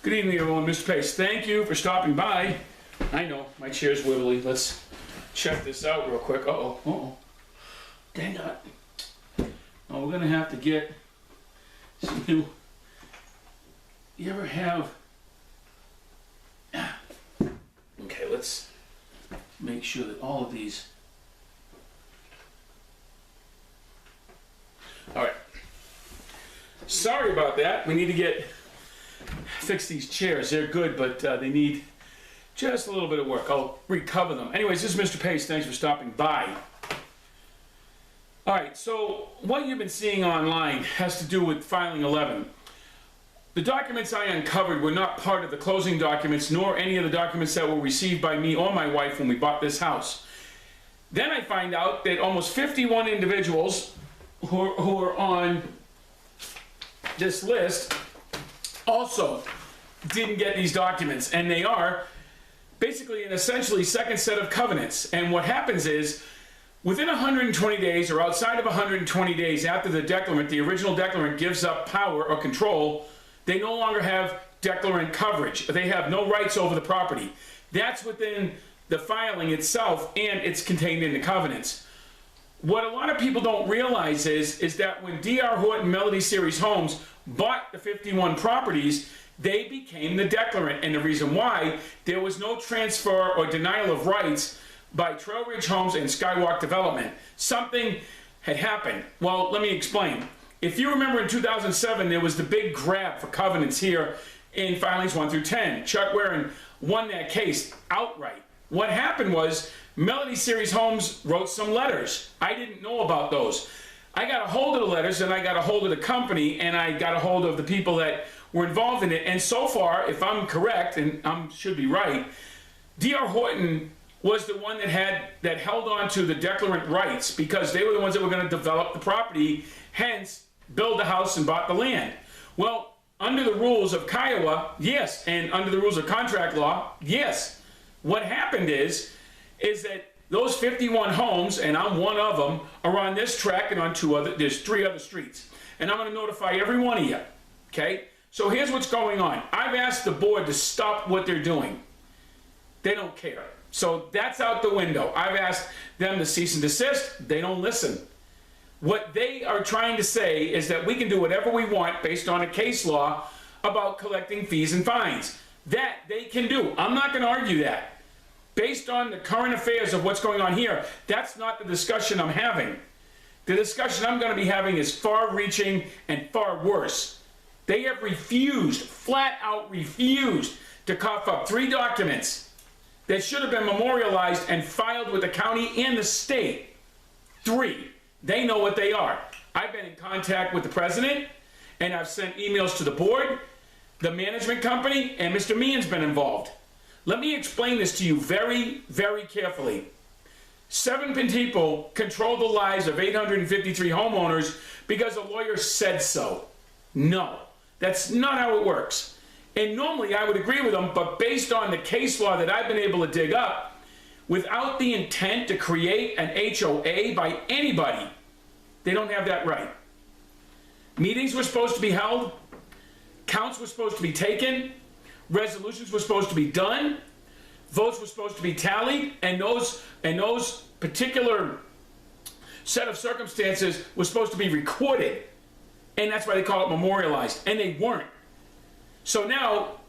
Good evening, everyone. Mr. Pace, thank you for stopping by. I know, my chair's wibbly. Let's check this out real quick. Uh-oh. Dang it. Oh, we're gonna have to get some new... You ever have... Okay, let's make sure that all of these... All right. Sorry about that. We need to fix these chairs. They're good, but they need just a little bit of work. I'll recover them. Anyways, this is Mr. Pace. Thanks for stopping by. All right, so what you've been seeing online has to do with filing 11. The documents I uncovered were not part of the closing documents, nor any of the documents that were received by me or my wife when we bought this house. Then I find out that almost 51 individuals who are on this list also didn't get these documents, and they are basically an essentially second set of covenants. And what happens is, within 120 days or outside of 120 days after the declarant, the original declarant, gives up power or control, they no longer have declarant coverage. They have no rights over the property. That's within the filing itself, and it's contained in the covenants. What a lot of people don't realize is that when D.R. Horton Melody Series Homes bought the 51 properties, they became the declarant. And the reason why, there was no transfer or denial of rights by Trail Ridge Homes and Skywalk Development. Something had happened. Well, let me explain. If you remember in 2007, there was the big grab for covenants here in filings 1 through 10. Chuck Warren won that case outright. What happened was Melody Series Homes wrote some letters. I didn't know about those. I got a hold of the letters, and I got a hold of the company, and I got a hold of the people that were involved in it. And so far, if I'm correct, and I should be right, D.R. Horton was the one that held on to the declarant rights, because they were the ones that were going to develop the property, hence build the house and bought the land. Well, under the rules of Kiowa, yes, and under the rules of contract law, yes. What happened is that those 51 homes, and I'm one of them, are on this track and on there's 3 other streets. And I'm going to notify every one of you, okay? So here's what's going on. I've asked the board to stop what they're doing. They don't care. So that's out the window. I've asked them to cease and desist. They don't listen. What they are trying to say is that we can do whatever we want based on a case law about collecting fees and fines. That they can do. I'm not going to argue that. Based on the current affairs of what's going on here, that's not the discussion I'm having. The discussion I'm going to be having is far-reaching and far worse. They have refused, flat out refused, to cough up 3 documents that should have been memorialized and filed with the county and the state. 3. They know what they are. I've been in contact with the president, and I've sent emails to the board, the management company, and Mr. Meehan's been involved. Let me explain this to you very, very carefully. 7 people control the lives of 853 homeowners because a lawyer said so. No, that's not how it works. And normally I would agree with them, but based on the case law that I've been able to dig up, without the intent to create an HOA by anybody, they don't have that right. Meetings were supposed to be held, counts were supposed to be taken, resolutions were supposed to be done, votes were supposed to be tallied, and those particular set of circumstances were supposed to be recorded. And that's why they call it memorialized, and they weren't. So now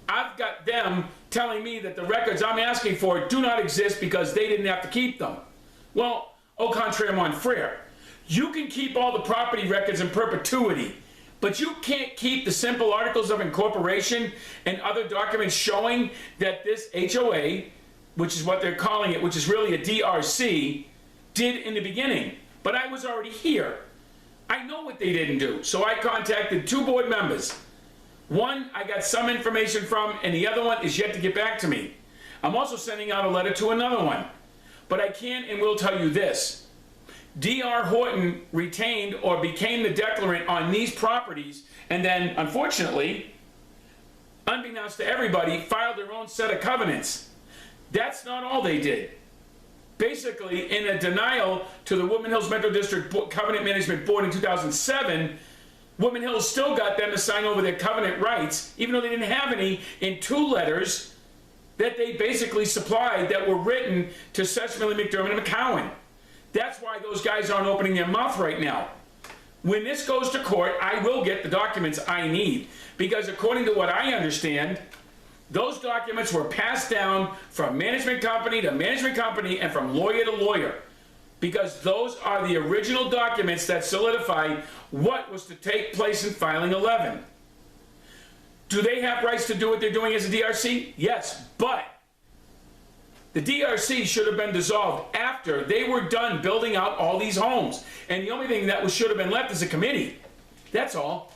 I've got them telling me that the records I'm asking for do not exist because they didn't have to keep them. Well, au contraire, mon frere. You can keep all the property records in perpetuity, but you can't keep the simple articles of incorporation and other documents showing that this HOA, which is what they're calling it, which is really a DRC, did in the beginning. But I was already here. I know what they didn't do. So I contacted 2 board members. One I got some information from, and the other one is yet to get back to me. I'm also sending out a letter to another one. But I can and will tell you this. D.R. Horton retained or became the declarant on these properties, and then, unfortunately, unbeknownst to everybody, filed their own set of covenants. That's not all they did. Basically, in a denial to the Woodman Hills Metro District Covenant Management Board in 2007, Woodman Hills still got them to sign over their covenant rights, even though they didn't have any, in 2 letters that they basically supplied that were written to Sessamilly, McDermott, and McCowan. That's why those guys aren't opening their mouth right now. When this goes to court, I will get the documents I need, because according to what I understand, those documents were passed down from management company to management company and from lawyer to lawyer, because those are the original documents that solidify what was to take place in filing 11. Do they have rights to do what they're doing as a DRC? Yes, but the DRC should have been dissolved after they were done building out all these homes. And the only thing that should have been left is a committee. That's all.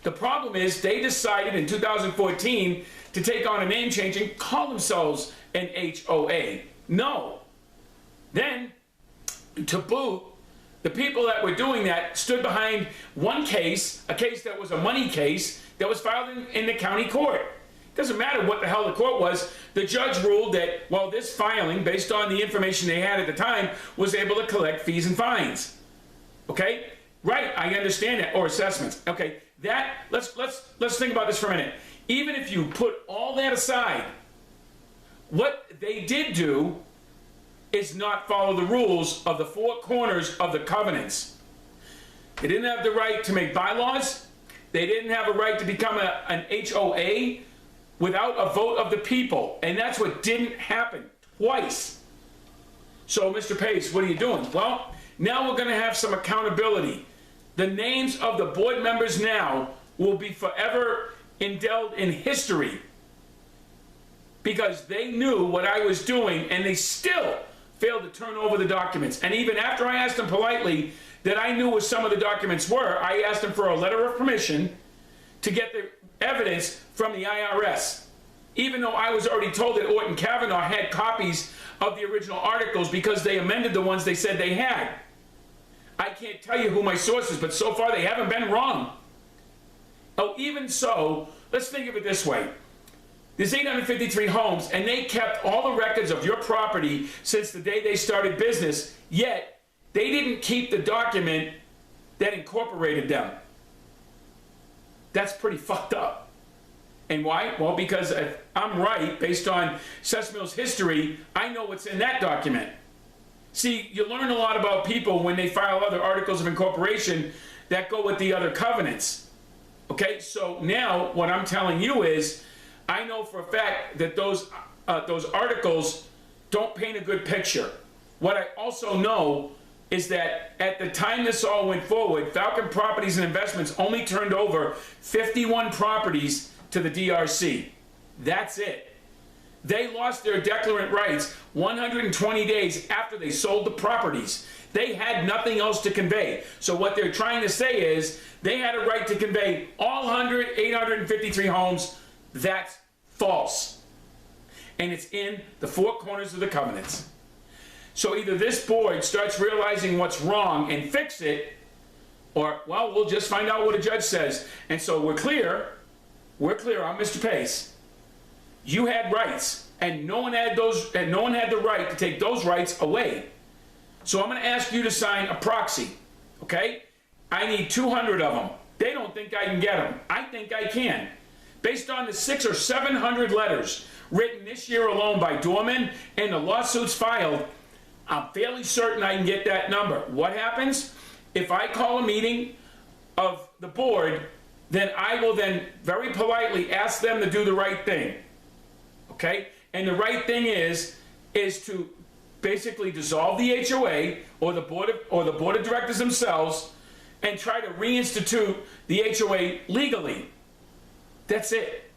The problem is they decided in 2014 to take on a name change and call themselves an HOA. No. Then, to boot, the people that were doing that stood behind one case, a case that was a money case that was filed in the county court. Doesn't matter what the hell the court was. The judge ruled that, well, this filing, based on the information they had at the time, was able to collect fees and fines. Okay? Right, I understand that. Or assessments. Okay, that, let's think about this for a minute. Even if you put all that aside, what they did do is not follow the rules of the 4 corners of the covenants. They didn't have the right to make bylaws. They didn't have a right to become an HOA without a vote of the people. And that's what didn't happen twice. So, Mr. Pace, what are you doing? Well, now we're going to have some accountability. The names of the board members now will be forever indelled in history, because they knew what I was doing and they still failed to turn over the documents. And even after I asked them politely that I knew what some of the documents were, I asked them for a letter of permission to get the evidence from the IRS, even though I was already told that Orton Kavanaugh had copies of the original articles because they amended the ones they said they had. I can't tell you who my source is, but so far they haven't been wrong. Oh, even so, let's think of it this way. There's 853 homes, and they kept all the records of your property since the day they started business, yet they didn't keep the document that incorporated them. That's pretty fucked up. And why? Well, because if I'm right, based on Sessamill's history, I know what's in that document. See, you learn a lot about people when they file other articles of incorporation that go with the other covenants. Okay, so now what I'm telling you is, I know for a fact that those articles don't paint a good picture. What I also know is that at the time this all went forward, Falcon Properties and Investments only turned over 51 properties to the DRC. That's it. They lost their declarant rights 120 days after they sold the properties. They had nothing else to convey. So what they're trying to say is they had a right to convey all 853 homes. That's false. And it's in the 4 corners of the covenants. So either this board starts realizing what's wrong and fix it, or, well, we'll just find out what a judge says. And so we're clear, I'm Mr. Pace. You had rights, and no one had the right to take those rights away. So I'm going to ask you to sign a proxy, okay? I need 200 of them. They don't think I can get them. I think I can. Based on the 600 or 700 letters written this year alone by Dorman and the lawsuits filed, I'm fairly certain I can get that number. What happens? If I call a meeting of the board, then I will then very politely ask them to do the right thing. Okay? And the right thing is to basically dissolve the HOA or the board of directors themselves and try to reinstitute the HOA legally. That's it.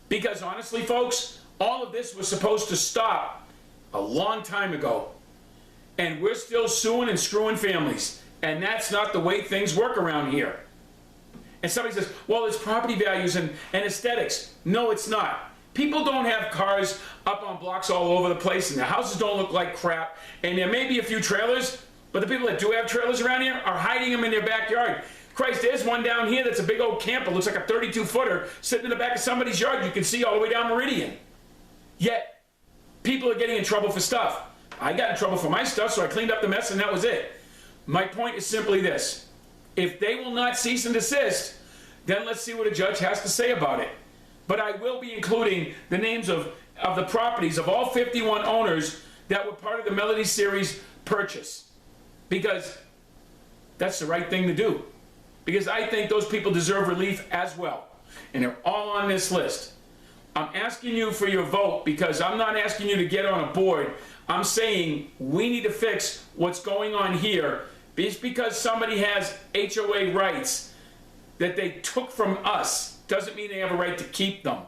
Because honestly, folks, all of this was supposed to stop a long time ago. And we're still suing and screwing families. And that's not the way things work around here. And somebody says, well, it's property values and aesthetics. No, it's not. People don't have cars up on blocks all over the place, and the houses don't look like crap. And there may be a few trailers, but the people that do have trailers around here are hiding them in their backyard. Christ, there's one down here that's a big old camper. Looks like a 32-footer sitting in the back of somebody's yard. You can see all the way down Meridian. Yet, people are getting in trouble for stuff. I got in trouble for my stuff, so I cleaned up the mess, and that was it. My point is simply this. If they will not cease and desist, then let's see what a judge has to say about it. But I will be including the names of the properties of all 51 owners that were part of the Melody Series purchase. Because that's the right thing to do. Because I think those people deserve relief as well. And they're all on this list. I'm asking you for your vote because I'm not asking you to get on a board. I'm saying we need to fix what's going on here. Just because somebody has HOA rights that they took from us doesn't mean they have a right to keep them.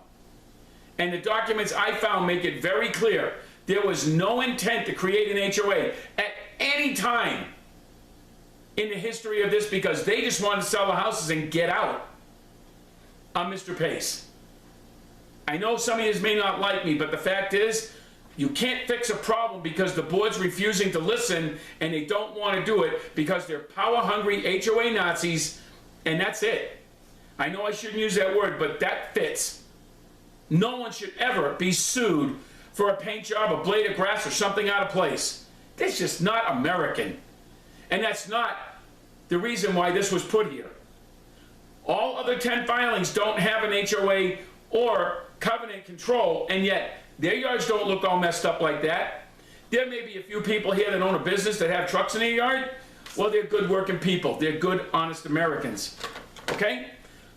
And the documents I found make it very clear there was no intent to create an HOA at any time in the history of this because they just wanted to sell the houses and get out. I'm Mr. Pace. I know some of you may not like me, but the fact is, you can't fix a problem because the board's refusing to listen and they don't want to do it because they're power-hungry HOA Nazis, and that's it. I know I shouldn't use that word, but that fits. No one should ever be sued for a paint job, a blade of grass, or something out of place. That's just not American. And that's not the reason why this was put here. All other 10 filings don't have an HOA or covenant control, and yet their yards don't look all messed up like that. There may be a few people here that own a business that have trucks in their yard. Well, they're good working people. They're good, honest Americans. Okay?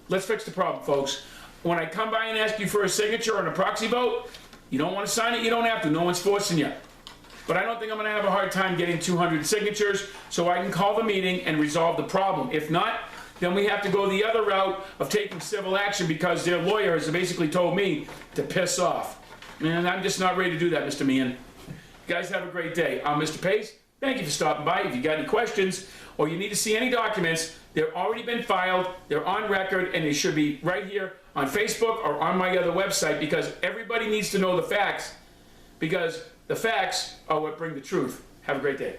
Let's fix the problem, folks. When I come by and ask you for a signature on a proxy vote, you don't want to sign it, you don't have to. No one's forcing you. But I don't think I'm going to have a hard time getting 200 signatures so I can call the meeting and resolve the problem. If not, then we have to go the other route of taking civil action because their lawyer has basically told me to piss off. And I'm just not ready to do that, Mr. Meehan. You guys have a great day. I'm Mr. Pace. Thank you for stopping by. If you got any questions or you need to see any documents, they've already been filed, they're on record, and they should be right here on Facebook or on my other website because everybody needs to know the facts because the facts are what bring the truth. Have a great day.